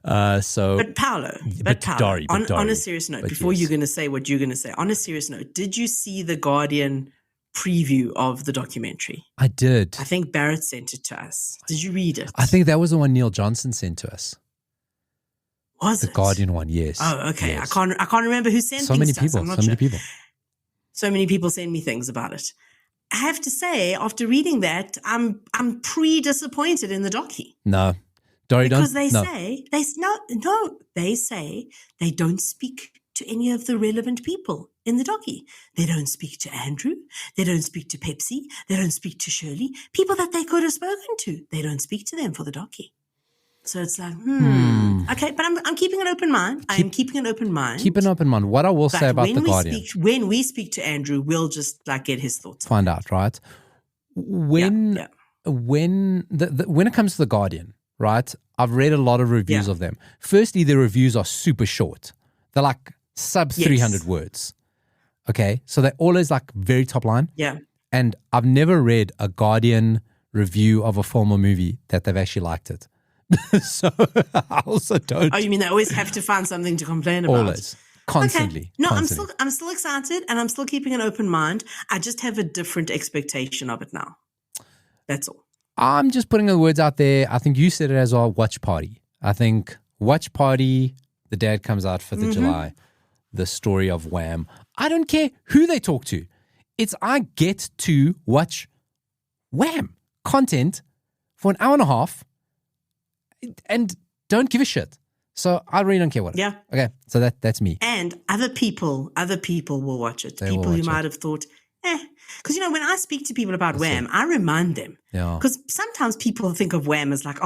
But Paulo, Dori, on a serious note, before you're going to say what you're going to say, on a serious note, did you see the Guardian preview of the documentary? I did. I think Barrett sent it to us. Did you read it? I think that was the one Neil Johnson sent to us. Was the it? Guardian one? Yes. Oh, okay. Yes. I can't remember who sent things to us. So many people. So many people send me things about it. I have to say, after reading that, I'm pre-disappointed in the docu. No. Dori, because they say they don't speak to any of the relevant people in the docu. They don't speak to Andrew. They don't speak to Pepsi. They don't speak to Shirley. People that they could have spoken to. They don't speak to them for the docu. So it's like, okay, but I'm keeping an open mind. Keep an open mind. What I will say about the Guardian. When we speak to Andrew, we'll just get his thoughts. Find out, right? When it comes to the Guardian, right? I've read a lot of reviews of them. Firstly, their reviews are super short. They're like sub 300 words. Okay, so they're always like very top line. Yeah. And I've never read a Guardian review of a film or movie that they've actually liked it. So I also don't. Oh, you mean they always have to find something to complain about? Always. Constantly. Okay. No, constantly. I'm still excited and I'm still keeping an open mind. I just have a different expectation of it now. That's all. I'm just putting the words out there. I think you said it as our watch party. I think watch party, the dad comes out 5th of July, the story of Wham. I don't care who they talk to. I get to watch Wham content for an hour and a half and don't give a shit. So I really don't care what it is. Yeah. Okay. So that's me. And other people will watch it. People who might have thought, because, when I speak to people about Wham, I remind them. Yeah. Because sometimes people think of Wham as like,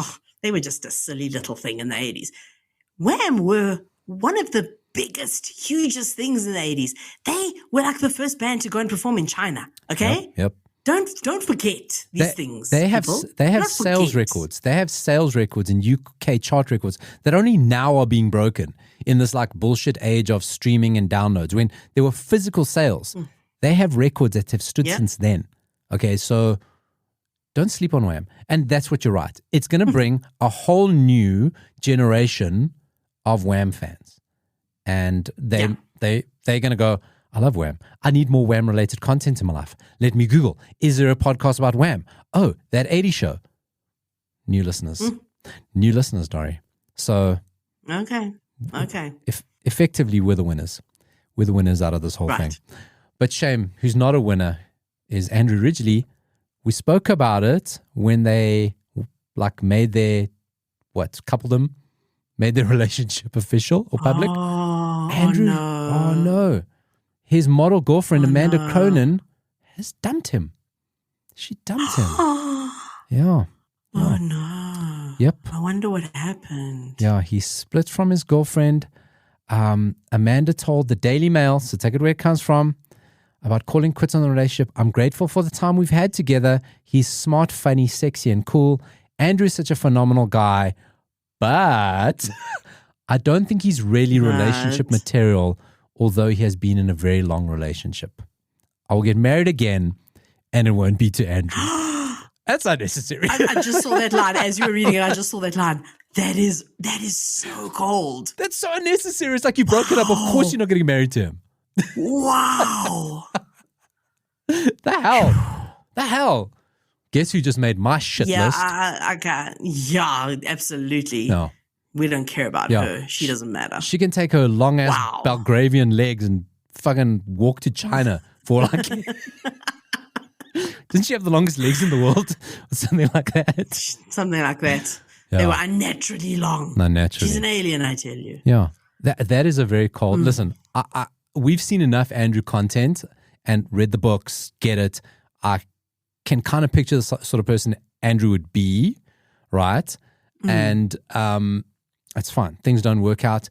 they were just a silly little thing in the 80s. Wham were one of the biggest, hugest things in the 80s. They were like the first band to go and perform in China. Okay? Yep. Don't forget these things. They have people. sales records. They have sales records and UK chart records that only now are being broken in this like bullshit age of streaming and downloads. When there were physical sales, they have records that have stood since then. Okay, so don't sleep on Wham. And that's what you're right. It's going to bring a whole new generation of Wham fans, and they're going to go, I love Wham. I need more Wham-related content in my life. Let me Google. Is there a podcast about Wham? Oh, that 80 show. New listeners. New listeners, Dori. So... Okay. Effectively, we're the winners. We're the winners out of this whole thing. But shame, who's not a winner is Andrew Ridgeley. We spoke about it when they like made their, coupled them, made their relationship official or public. Andrew, oh no. His model girlfriend, Amanda Cronin, has dumped him. She dumped him. Yeah. Oh, no. Yep. I wonder what happened. Yeah, he split from his girlfriend. Amanda told the Daily Mail, so take it where it comes from, about calling quits on the relationship. I'm grateful for the time we've had together. He's smart, funny, sexy, and cool. Andrew's such a phenomenal guy, but I don't think he's really relationship material, although he has been in a very long relationship. I will get married again, and it won't be to Andrew. That's unnecessary. I just saw that line. As you were reading it, I just saw that line. That is so cold. That's so unnecessary. It's like you broke it up. Of course you're not getting married to him. Wow. The hell? Guess who just made my shit list? I can't. Yeah, absolutely. No. We don't care about her. She doesn't matter. She can take her long-ass Belgravian legs and fucking walk to China for like... Didn't she have the longest legs in the world? Or something like that? Something like that. Yeah. They were unnaturally long. Unnaturally. She's an alien, I tell you. Yeah. That is a very cold... Listen, we've seen enough Andrew content and read the books, get it. I can kind of picture the sort of person Andrew would be, right? And it's fine. Things don't work out.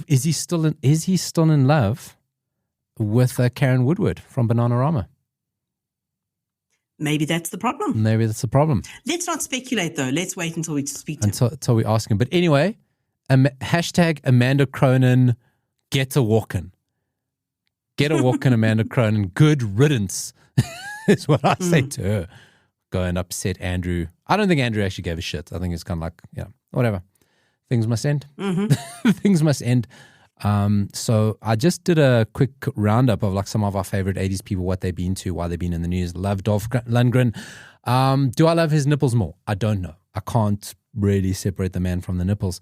Is he still in love with Karen Woodward from Bananarama? Maybe that's the problem. Let's not speculate, though. Let's wait until we speak to him. Until we ask him. But anyway, hashtag Amanda Cronin, get a walking. Get a walking, Amanda Cronin. Good riddance is what I say to her. Go and upset Andrew. I don't think Andrew actually gave a shit. I think it's kind of like, whatever. Things must end. Things must end. So I just did a quick roundup of like some of our favorite 80s people, what they've been to, why they've been in the news. Love Dolph Lundgren. Do I love his nipples more? I don't know. I can't really separate the man from the nipples.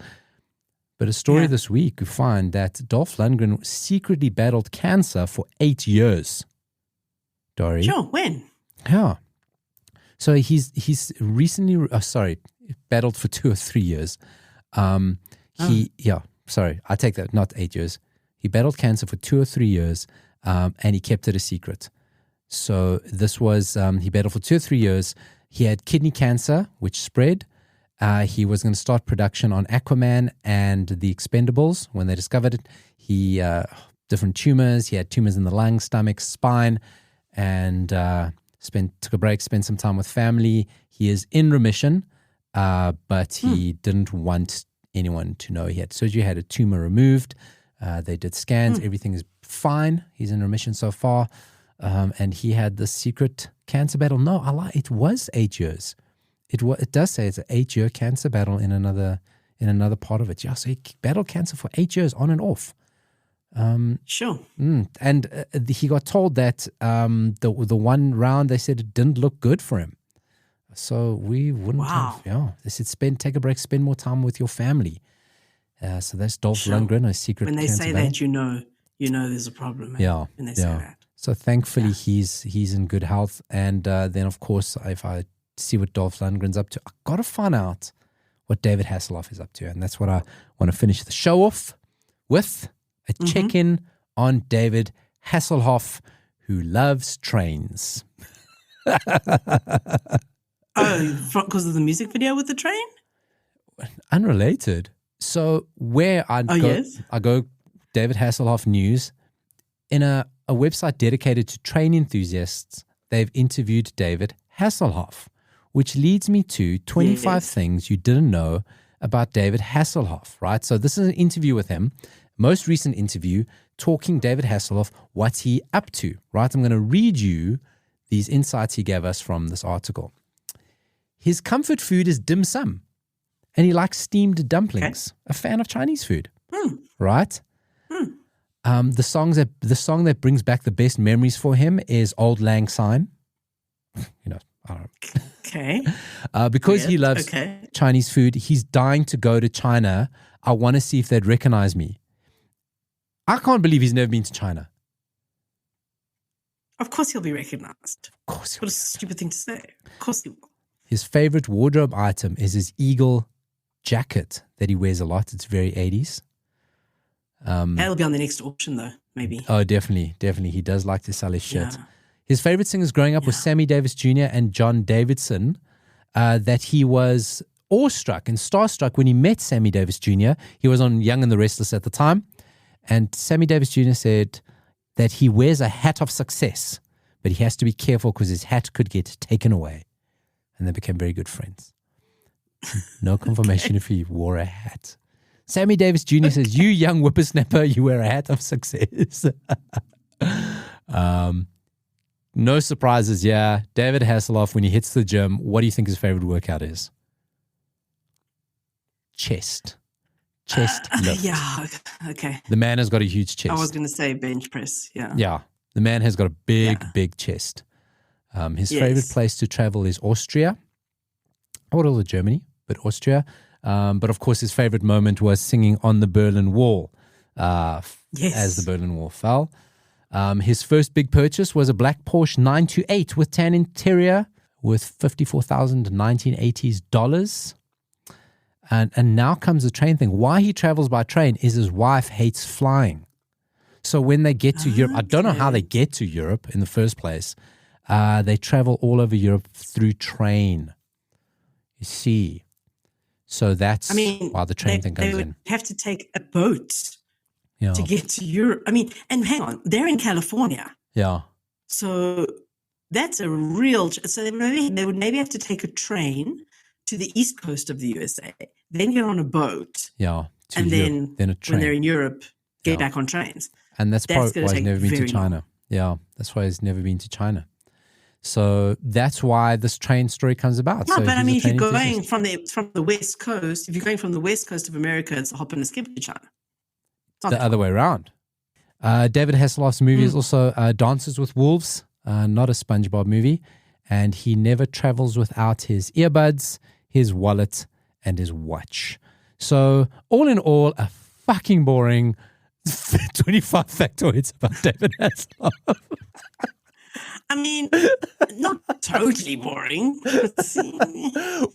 But a story this week, we find that Dolph Lundgren secretly battled cancer for 8 years. Dori? Sure, when? Yeah. So he's recently, battled for 2 or 3 years. Sorry, I take that, not 8 years. He battled cancer for 2 or 3 years, and he kept it a secret. So this was, he battled for 2 or 3 years. He had kidney cancer, which spread. He was going to start production on Aquaman and The Expendables. When they discovered it, he, different tumors. He had tumors in the lung, stomach, spine, and took a break, spent some time with family. He is in remission, but he didn't want anyone to know he had surgery, had a tumor removed. They did scans. Everything is fine. He's in remission so far. And he had the secret cancer battle. No, I lie. It was 8 years. It does say it's an 8-year cancer battle in another part of it. Yeah, so he battled cancer for 8 years on and off. Sure. And he got told that the one round they said it didn't look good for him. So we wouldn't have, they said take a break, spend more time with your family. So that's Dolph Lundgren, a secret cancer battle. When they say that, you know there's a problem. Yeah. When they say that. So thankfully he's in good health. And then, of course, if I see what Dolph Lundgren's up to, I got to find out what David Hasselhoff is up to. And that's what I want to finish the show off with, a check-in on David Hasselhoff, who loves trains. Oh, because of the music video with the train? Unrelated. So where I yes? I go David Hasselhoff News, in a website dedicated to train enthusiasts, they've interviewed David Hasselhoff, which leads me to 25 things you didn't know about David Hasselhoff, right? So this is an interview with him, most recent interview, talking David Hasselhoff, what's he up to, right? I'm going to read you these insights he gave us from this article. His comfort food is dim sum, and he likes steamed dumplings, a fan of Chinese food, right? The song that brings back the best memories for him is Old Lang Syne. I don't know. Okay. Because he loves Chinese food, he's dying to go to China. I want to see if they'd recognize me. I can't believe he's never been to China. Of course he'll be recognized. Of course. What a stupid thing to say. Of course he will. His favorite wardrobe item is his eagle jacket that he wears a lot. It's very 80s. That'll be on the next auction, though, maybe. Oh, definitely. He does like to sell his shit. Yeah. His favorite singers growing up was Sammy Davis Jr. and John Davidson, that he was awestruck and starstruck when he met Sammy Davis Jr. He was on Young and the Restless at the time. And Sammy Davis Jr. said that he wears a hat of success, but he has to be careful because his hat could get taken away. And they became very good friends. No confirmation if he wore a hat. Sammy Davis Jr. says, you young whippersnapper, you wear a hat of success. No surprises, yeah. David Hasselhoff, when he hits the gym, what do you think his favorite workout is? Chest lift. Yeah, okay. The man has got a huge chest. I was going to say bench press, yeah. Yeah, the man has got a big chest. His favorite place to travel is Austria. I would call it Germany, but Austria. But of course, his favorite moment was singing on the Berlin Wall as the Berlin Wall fell. His first big purchase was a black Porsche 928 with tan interior with $54,000 1980s dollars. And now comes the train thing. Why he travels by train is his wife hates flying. So when they get to Europe, I don't know how they get to Europe in the first place. They travel all over Europe through train. You see. So that's why the train thing comes in. They have to take a boat to get to Europe. I mean, and hang on, they're in California. Yeah. So that's a real. So they would maybe have to take a train to the east coast of the USA, then get on a boat. Yeah. And then a train. When they're in Europe, get back on trains. And that's probably why he's never been to China. Long. Yeah. That's why he's never been to China. So that's why this train story comes about. No, so but I mean, if you're going from the West Coast, if you're going from the West Coast of America, it's a hop and a skip to China. The other way around. David Hasselhoff's movie is also Dances with Wolves, not a SpongeBob movie. And he never travels without his earbuds, his wallet, and his watch. So all in all, a fucking boring 25 factoids about David Hasselhoff. I mean, not totally boring.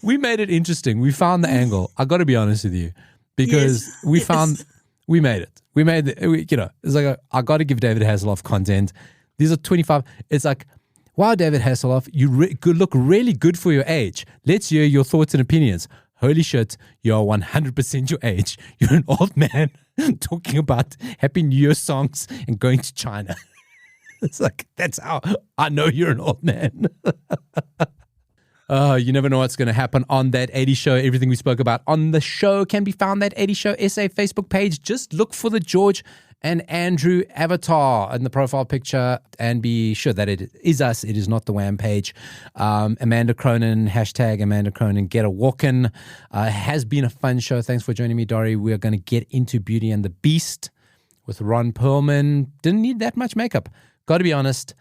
We made it interesting. We found the angle. I got to be honest with you, because we made it. We made it. It's like I got to give David Hasselhoff content. These are 25. It's like, wow, David Hasselhoff, you look really good for your age. Let's hear your thoughts and opinions. Holy shit, you are 100% your age. You're an old man talking about Happy New Year songs and going to China. It's like, that's how I know you're an old man. You never know what's going to happen on That 80s Show. Everything we spoke about on the show can be found at 80s Show SA Facebook page. Just look for the George and Andrew avatar in the profile picture and be sure that it is us. It is not the Wham page. Amanda Cronin, hashtag Amanda Cronin, get a walk-in. Has been a fun show. Thanks for joining me, Dori. We are going to get into Beauty and the Beast with Ron Perlman. Didn't need that much makeup. Got to be honest.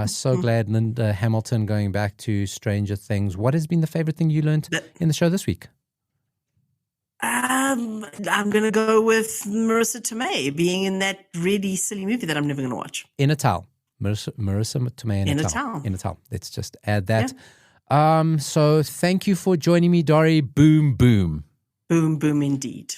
So glad Linda Hamilton going back to Stranger Things. What has been the favorite thing you learned in the show this week? I'm going to go with Marisa Tomei being in that really silly movie that I'm never going to watch. In a Towel. Marisa Tomei in a Towel. In a Towel. Let's just add that. Yeah. So thank you for joining me, Dori. Boom, boom. Boom, boom indeed.